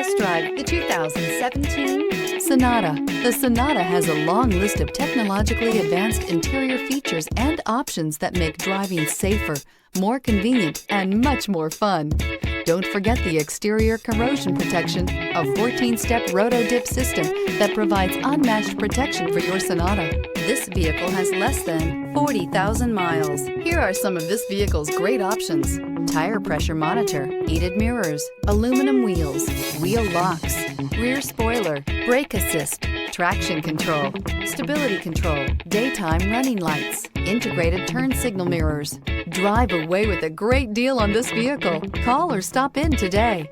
test drive the 2017 Sonata. The Sonata has a long list of technologically advanced interior features and options that make driving safer, more convenient, and much more fun. Don't forget the exterior corrosion protection, a 14-step roto-dip system that provides unmatched protection for your Sonata. This vehicle has less than 40,000 miles. Here are some of this vehicle's great options: tire pressure monitor, heated mirrors, aluminum wheels, wheel locks, rear spoiler, brake assist, traction control, stability control, daytime running lights, integrated turn signal mirrors. Drive away with a great deal on this vehicle. Call or stop in today.